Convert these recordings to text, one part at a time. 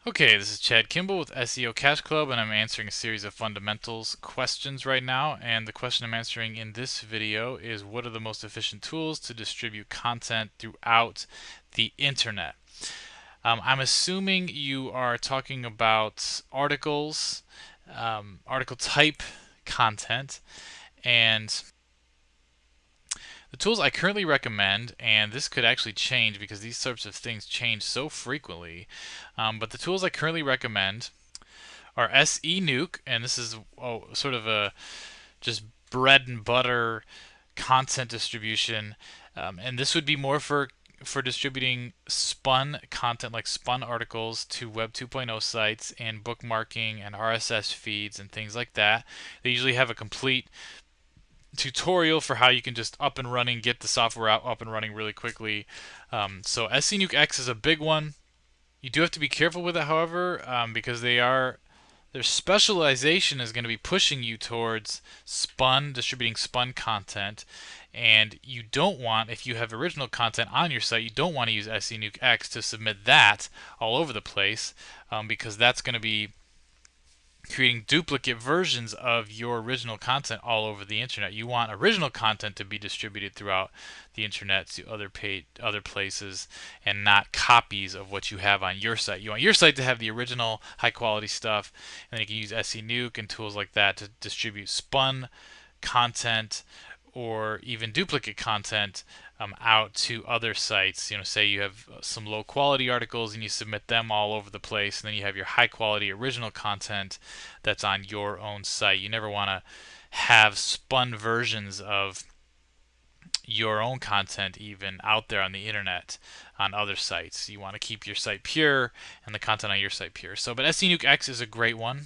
Okay, this is Chad Kimball with SEO Cash Club, and I'm answering a series of fundamentals questions right now. And the question I'm answering in this video is, what are the most efficient tools to distribute content throughout the internet? I'm assuming you are talking about articles, article type content, and the tools I currently recommend, and this could actually change because these sorts of things change so frequently, but the tools I currently recommend are SE Nuke, and this is sort of a just bread and butter content distribution, and this would be more for distributing spun content like spun articles to Web 2.0 sites and bookmarking and RSS feeds and things like that. They usually have a complete tutorial for how you can just up and running, get the software out up and running really quickly. So SC Nuke X is a big one. You do have to be careful with it, however, because their specialization is going to be pushing you towards distributing spun content, and you don't want, if you have original content on your site, you don't want to use SE Nuke X to submit that all over the place, because that's going to be creating duplicate versions of your original content all over the internet. You want original content to be distributed throughout the internet to other places, and not copies of what you have on your site. You want your site to have the original high quality stuff, and then you can use SE Nuke and tools like that to distribute spun content or even duplicate content out to other sites. Say you have some low quality articles and you submit them all over the place, and then you have your high quality original content that's on your own site. You never want to have spun versions of your own content even out there on the internet on other sites. You want to keep your site pure and the content on your site pure. But SE Nuke X is a great one.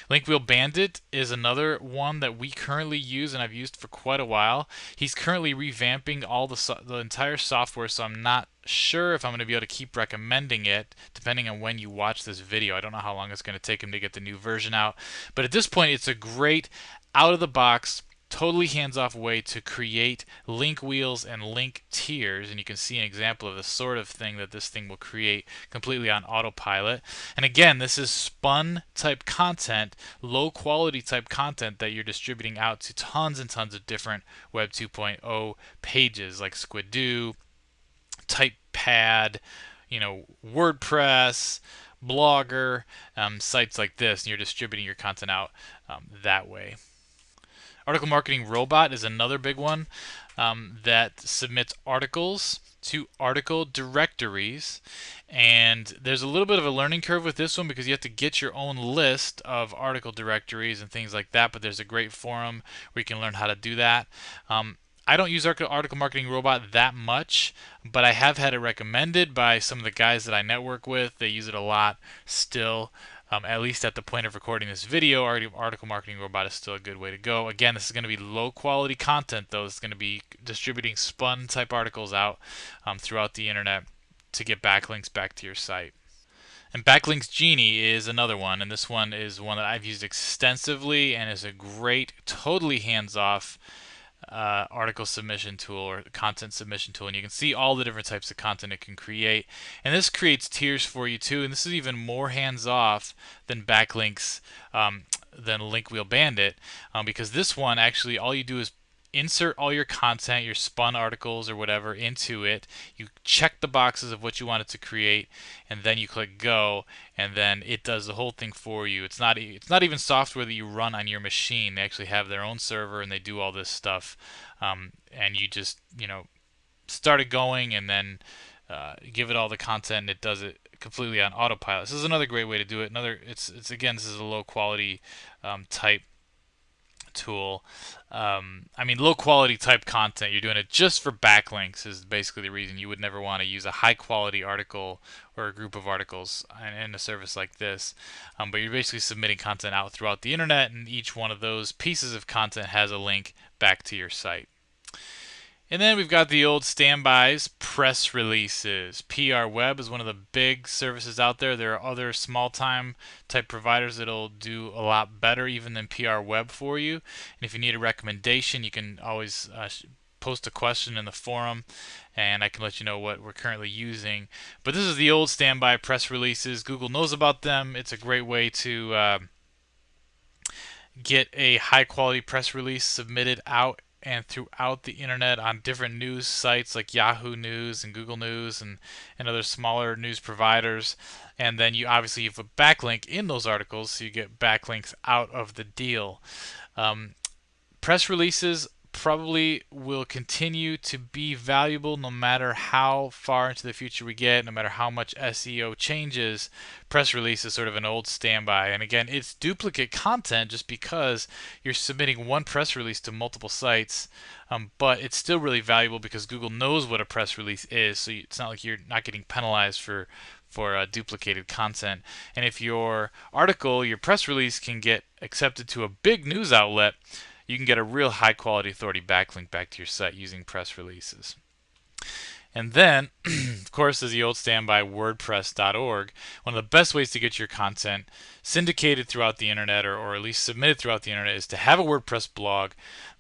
Link Wheel Bandit is another one that we currently use and I've used for quite a while. He's currently revamping the entire software, so I'm not sure if I'm going to be able to keep recommending it depending on when you watch this video. I don't know how long it's going to take him to get the new version out, but at this point it's a great out of the box, totally hands-off way to create link wheels and link tiers, and you can see an example of the sort of thing that this thing will create completely on autopilot. And again, this is spun type content, low quality type content that you're distributing out to tons and tons of different Web 2.0 pages like Squidoo, TypePad, WordPress, Blogger, sites like this, and you're distributing your content out that way. Article Marketing Robot is another big one that submits articles to article directories, and there's a little bit of a learning curve with this one because you have to get your own list of article directories and things like that, but there's a great forum where you can learn how to do that. I don't use Article Marketing Robot that much, but I have had it recommended by some of the guys that I network with. They use it a lot still. At least at the point of recording this video, Article Marketing Robot is still a good way to go. Again, this is going to be low quality content, though. It's going to be distributing spun type articles out throughout the internet to get backlinks back to your site. And Backlinks Genie is another one, and this one is one that I've used extensively and is a great, totally hands-off article submission tool or content submission tool, and you can see all the different types of content it can create. And this creates tiers for you too, and this is even more hands-off than backlinks, than Link Wheel Bandit, because this one actually all you do is insert all your content, your spun articles or whatever, into it. You check the boxes of what you want it to create, and then you click go, and then it does the whole thing for you. It's not even software that you run on your machine. They actually have their own server and they do all this stuff, and you just start it going and then give it all the content, and it does it completely on autopilot. This is another great way to do it. It's again, this is a low quality type tool. Low quality type content, you're doing it just for backlinks is basically the reason. You would never want to use a high quality article or a group of articles in a service like this. But you're basically submitting content out throughout the internet, and each one of those pieces of content has a link back to your site. And then we've got the old standbys, press releases. PR Web is one of the big services out there. There are other small-time type providers that'll do a lot better even than PR Web for you. And if you need a recommendation, you can always post a question in the forum, and I can let you know what we're currently using. But this is the old standby press releases. Google knows about them. It's a great way to get a high quality press release submitted out and throughout the internet on different news sites like Yahoo News and Google News and other smaller news providers. And then you obviously have a backlink in those articles, so you get backlinks out of the deal. Um, Press releases probably will continue to be valuable no matter how far into the future we get, no matter how much SEO changes. Press release is sort of an old standby. And again, it's duplicate content just because you're submitting one press release to multiple sites, but it's still really valuable because Google knows what a press release is, so it's not like you're not getting penalized for duplicated content. And if your article, your press release, can get accepted to a big news outlet, you can get a real high quality authority backlink back to your site using press releases. And then, of course, there's the old standby WordPress.org. One of the best ways to get your content syndicated throughout the internet, or at least submitted throughout the internet, is to have a WordPress blog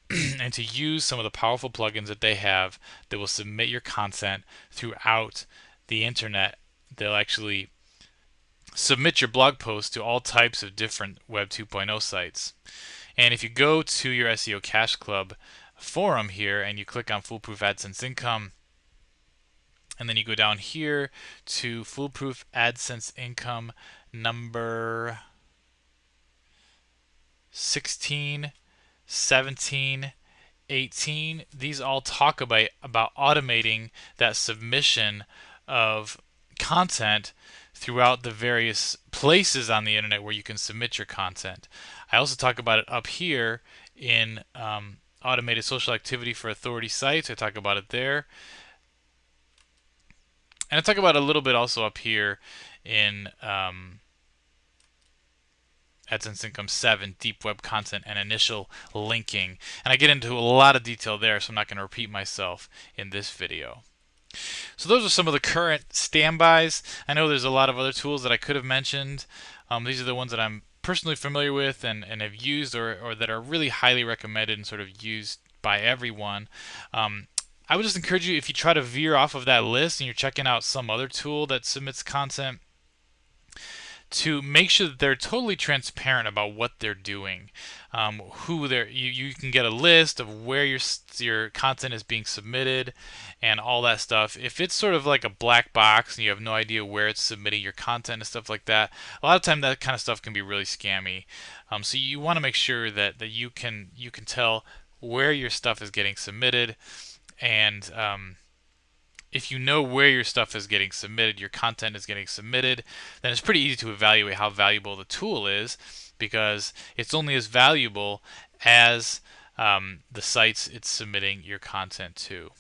and to use some of the powerful plugins that they have that will submit your content throughout the internet. They'll actually submit your blog post to all types of different Web 2.0 sites. And if you go to your SEO Cash Club forum here and you click on Foolproof AdSense Income, and then you go down here to Foolproof AdSense Income number 16, 17, 18, these all talk about automating that submission of content throughout the various places on the internet where you can submit your content. I also talk about it up here in automated social activity for authority sites. I talk about it there. And I talk about it a little bit also up here in AdSense Income 7, Deep Web Content and Initial Linking. And I get into a lot of detail there, so I'm not going to repeat myself in this video. So those are some of the current standbys. I know there's a lot of other tools that I could have mentioned. These are the ones that I'm personally familiar with and have used or that are really highly recommended and sort of used by everyone. I would just encourage you, if you try to veer off of that list and you're checking out some other tool that submits content, to make sure that they're totally transparent about what they're doing, who they're. You can get a list of where your content is being submitted, and all that stuff. If it's sort of like a black box and you have no idea where it's submitting your content and stuff like that, a lot of time that kind of stuff can be really scammy. So you want to make sure that you can tell where your stuff is getting submitted, and if you know where your stuff is getting submitted, your content is getting submitted, then it's pretty easy to evaluate how valuable the tool is, because it's only as valuable as the sites it's submitting your content to.